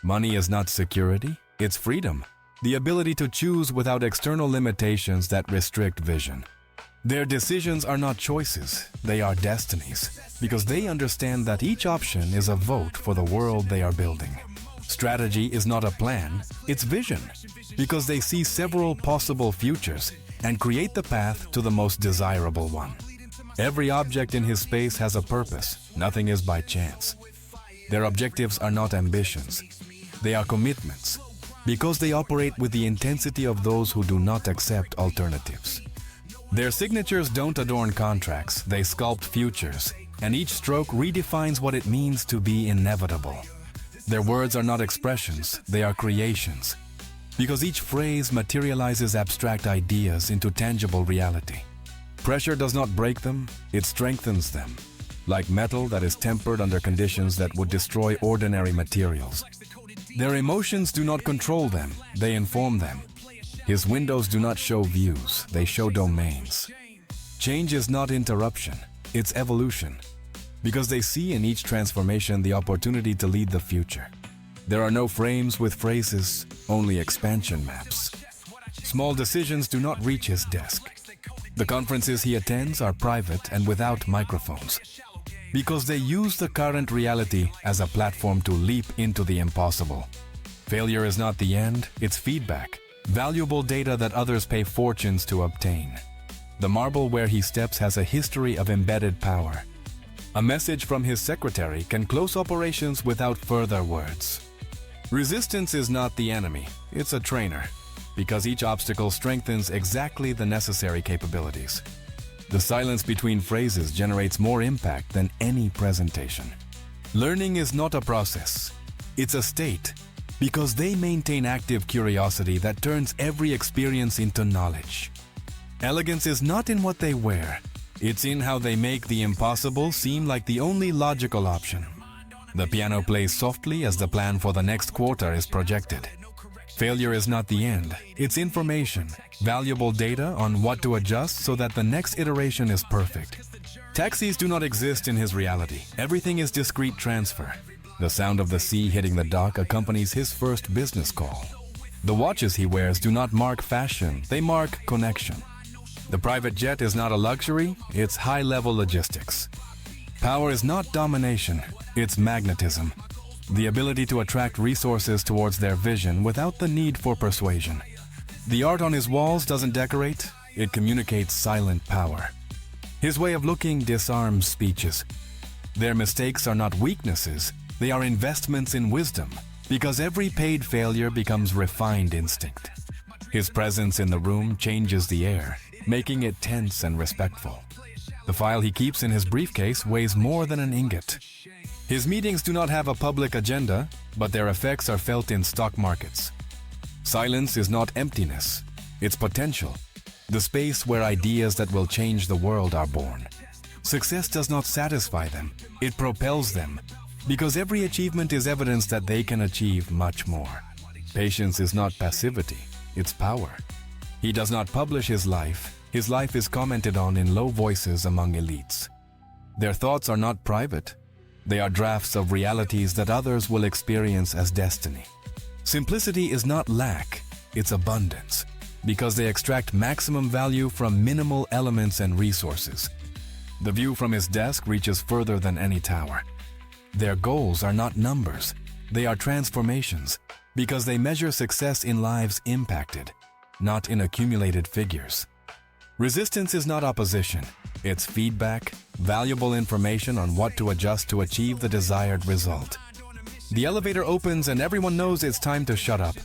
Money is not security, it's freedom. The ability to choose without external limitations that restrict vision. Their decisions are not choices, they are destinies, because they understand that each option is a vote for the world they are building. Strategy is not a plan, it's vision, because they see several possible futures and create the path to the most desirable one. Every object in his space has a purpose, nothing is by chance. Their objectives are not ambitions, they are commitments, because they operate with the intensity of those who do not accept alternatives. Their signatures don't adorn contracts, they sculpt futures, and each stroke redefines what it means to be inevitable. Their words are not expressions, they are creations, because each phrase materializes abstract ideas into tangible reality. Pressure does not break them, it strengthens them, like metal that is tempered under conditions that would destroy ordinary materials. Their emotions do not control them, they inform them. His windows do not show views, they show domains. Change is not interruption, it's evolution, because they see in each transformation the opportunity to lead the future. There are no frames with phrases, only expansion maps. Small decisions do not reach his desk. The conferences he attends are private and without microphones, because they use the current reality as a platform to leap into the impossible. Failure is not the end, it's feedback, valuable data that others pay fortunes to obtain. The marble where he steps has a history of embedded power. A message from his secretary can close operations without further words. Resistance is not the enemy, it's a trainer, because each obstacle strengthens exactly the necessary capabilities. The silence between phrases generates more impact than any presentation. Learning is not a process, it's a state, because they maintain active curiosity that turns every experience into knowledge. Elegance is not in what they wear, it's in how they make the impossible seem like the only logical option. The piano plays softly as the plan for the next quarter is projected. Failure is not the end, it's information, valuable data on what to adjust so that the next iteration is perfect. Taxis do not exist in his reality, everything is discrete transfer. The sound of the sea hitting the dock accompanies his first business call. The watches he wears do not mark fashion, they mark connection. The private jet is not a luxury, it's high-level logistics. Power is not domination, it's magnetism. The ability to attract resources towards their vision without the need for persuasion. The art on his walls doesn't decorate, it communicates silent power. His way of looking disarms speeches. Their mistakes are not weaknesses, they are investments in wisdom, because every paid failure becomes refined instinct. His presence in the room changes the air, making it tense and respectful. The file he keeps in his briefcase weighs more than an ingot. His meetings do not have a public agenda, but their effects are felt in stock markets. Silence is not emptiness, it's potential, the space where ideas that will change the world are born. Success does not satisfy them, it propels them, because every achievement is evidence that they can achieve much more. Patience is not passivity, it's power. He does not publish his life is commented on in low voices among elites. Their thoughts are not private, they are drafts of realities that others will experience as destiny. Simplicity is not lack, it's abundance, because they extract maximum value from minimal elements and resources. The view from his desk reaches further than any tower. Their goals are not numbers, they are transformations, because they measure success in lives impacted, not in accumulated figures. Resistance is not opposition, it's feedback, valuable information on what to adjust to achieve the desired result. The elevator opens and everyone knows it's time to shut up.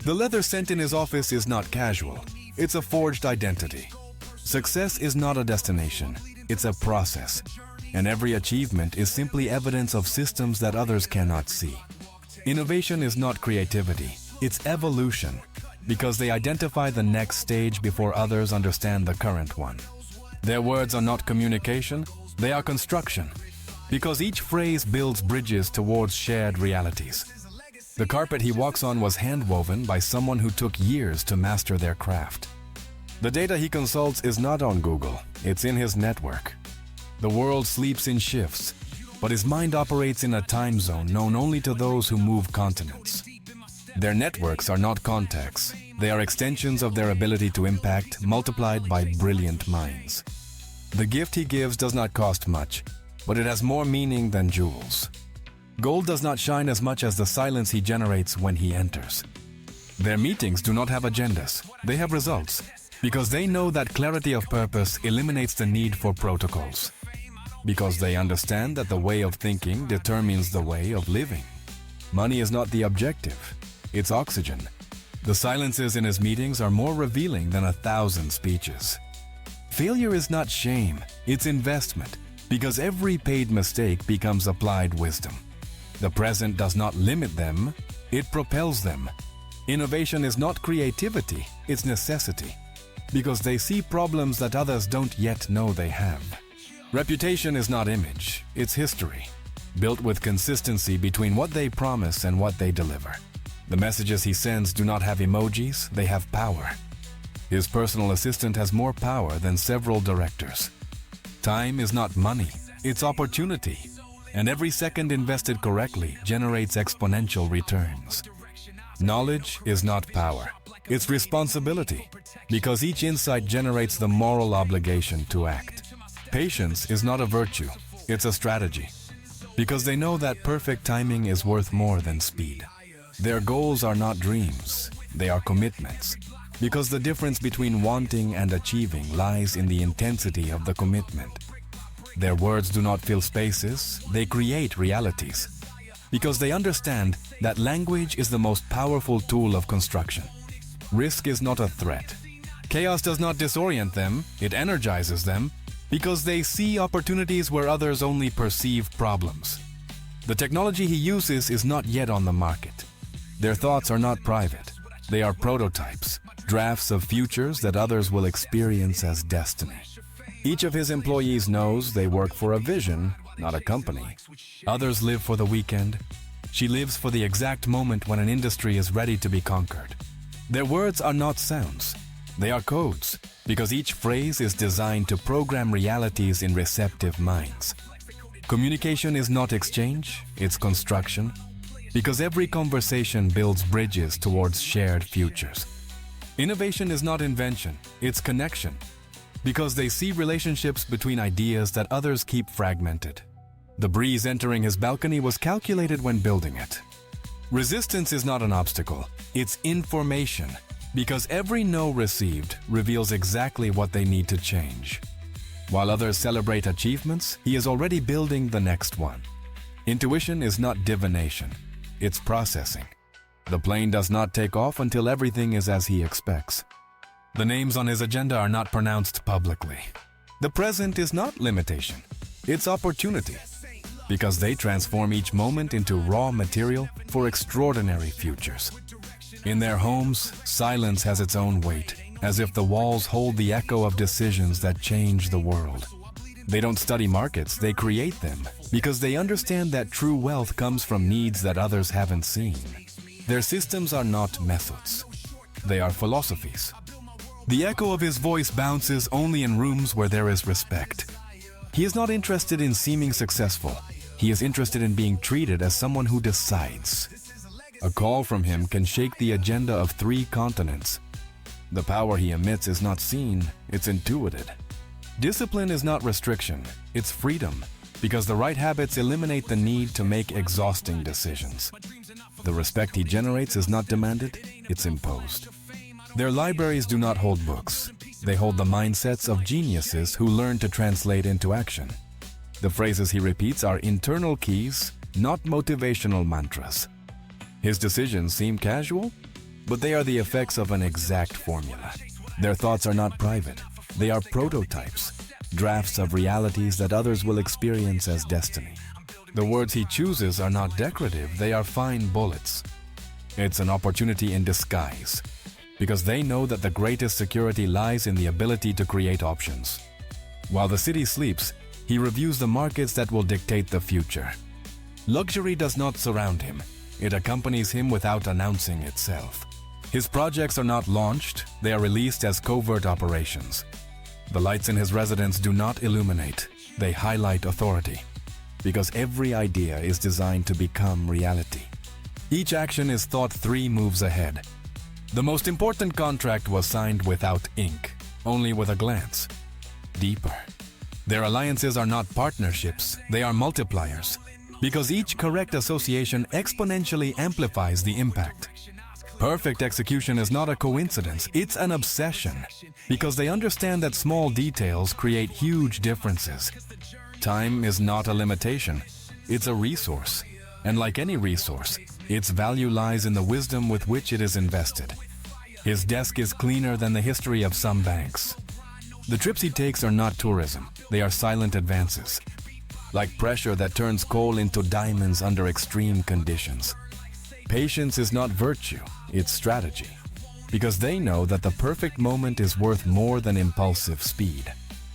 The leather scent in his office is not casual, it's a forged identity. Success is not a destination, it's a process, and every achievement is simply evidence of systems that others cannot see. Innovation is not creativity, it's evolution, because they identify the next stage before others understand the current one. Their words are not communication, they are construction, because each phrase builds bridges towards shared realities. The carpet he walks on was hand-woven by someone who took years to master their craft. The data he consults is not on Google, it's in his network. The world sleeps in shifts. but his mind operates in a time zone known only to those who move continents. Their networks are not contacts. They are extensions of their ability to impact, multiplied by brilliant minds. The gift he gives does not cost much, but it has more meaning than jewels. Gold does not shine as much as the silence he generates when he enters. Their meetings do not have agendas, they have results, because they know that clarity of purpose eliminates the need for protocols. Because they understand that the way of thinking determines the way of living. Money is not the objective, it's oxygen. The silences in his meetings are more revealing than 1,000 speeches. Failure is not shame, it's investment, because every paid mistake becomes applied wisdom. The present does not limit them, it propels them. Innovation is not creativity, it's necessity, because they see problems that others don't yet know they have. Reputation is not image, it's history, built with consistency between what they promise and what they deliver. The messages he sends do not have emojis, they have power. His personal assistant has more power than several directors. Time is not money, it's opportunity, and every second invested correctly generates exponential returns. Knowledge is not power, it's responsibility, because each insight generates the moral obligation to act. Patience is not a virtue, it's a strategy, because they know that perfect timing is worth more than speed. Their goals are not dreams, they are commitments, because the difference between wanting and achieving lies in the intensity of the commitment. Their words do not fill spaces, they create realities, because they understand that language is the most powerful tool of construction. Risk is not a threat. Chaos does not disorient them, it energizes them, because they see opportunities where others only perceive problems. The technology he uses is not yet on the market. Their thoughts are not private. They are prototypes, drafts of futures that others will experience as destiny. Each of his employees knows they work for a vision, not a company. Others live for the weekend. She lives for the exact moment when an industry is ready to be conquered. Their words are not sounds. They are codes, because each phrase is designed to program realities in receptive minds. Communication is not exchange, it's construction, because every conversation builds bridges towards shared futures. Innovation is not invention, it's connection, because they see relationships between ideas that others keep fragmented. The breeze entering his balcony was calculated when building it. Resistance is not an obstacle, it's information, because every no received reveals exactly what they need to change. While others celebrate achievements, he is already building the next one. Intuition is not divination, it's processing. The plane does not take off until everything is as he expects. The names on his agenda are not pronounced publicly. The present is not limitation, it's opportunity, because they transform each moment into raw material for extraordinary futures. In their homes, silence has its own weight, as if the walls hold the echo of decisions that change the world. They don't study markets, they create them, because they understand that true wealth comes from needs that others haven't seen. Their systems are not methods, they are philosophies. The echo of his voice bounces only in rooms where there is respect. He is not interested in seeming successful, he is interested in being treated as someone who decides. A call from him can shake the agenda of 3 continents. The power he emits is not seen, it's intuited. Discipline is not restriction, it's freedom, because the right habits eliminate the need to make exhausting decisions. The respect he generates is not demanded, it's imposed. Their libraries do not hold books, they hold the mindsets of geniuses who learn to translate into action. The phrases he repeats are internal keys, not motivational mantras. His decisions seem casual, but they are the effects of an exact formula. Their thoughts are not private, they are prototypes, drafts of realities that others will experience as destiny. The words he chooses are not decorative, they are fine bullets. It's an opportunity in disguise, because they know that the greatest security lies in the ability to create options. While the city sleeps, he reviews the markets that will dictate the future. Luxury does not surround him, it accompanies him without announcing itself. His projects are not launched, they are released as covert operations. The lights in his residence do not illuminate, they highlight authority. because every idea is designed to become reality. Each action is thought 3 moves ahead. The most important contract was signed without ink, only with a glance. Deeper. Their alliances are not partnerships, they are multipliers, because each correct association exponentially amplifies the impact. Perfect execution is not a coincidence, it's an obsession, because they understand that small details create huge differences. Time is not a limitation, it's a resource, and like any resource, its value lies in the wisdom with which it is invested. His desk is cleaner than the history of some banks. The trips he takes are not tourism, they are silent advances. Like pressure that turns coal into diamonds under extreme conditions. Patience is not virtue, it's strategy. Because they know that the perfect moment is worth more than impulsive speed.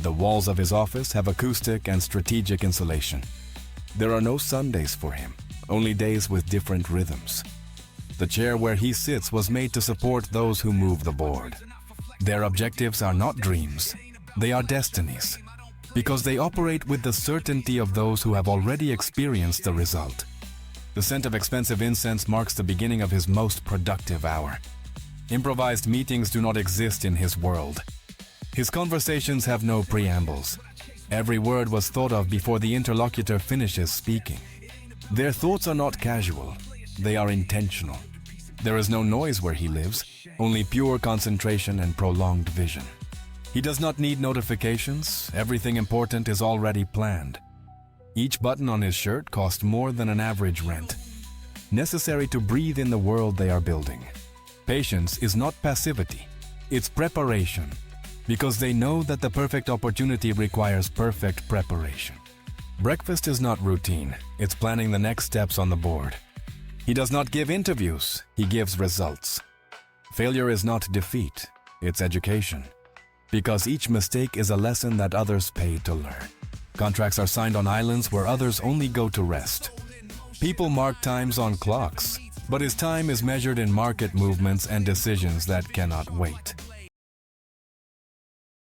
The walls of his office have acoustic and strategic insulation. There are no Sundays for him, only days with different rhythms. The chair where he sits was made to support those who move the board. Their objectives are not dreams, they are destinies, because they operate with the certainty of those who have already experienced the result. The scent of expensive incense marks the beginning of his most productive hour. Improvised meetings do not exist in his world. His conversations have no preambles. Every word was thought of before the interlocutor finishes speaking. Their thoughts are not casual, they are intentional. There is no noise where he lives, only pure concentration and prolonged vision. He does not need notifications, everything important is already planned. Each button on his shirt cost more than an average rent, necessary to breathe in the world they are building. Patience is not passivity, it's preparation, because they know that the perfect opportunity requires perfect preparation. Breakfast is not routine, it's planning the next steps on the board. He does not give interviews, he gives results. Failure is not defeat, it's education. Because each mistake is a lesson that others pay to learn. Contracts are signed on islands where others only go to rest. People mark times on clocks, but his time is measured in market movements and decisions that cannot wait.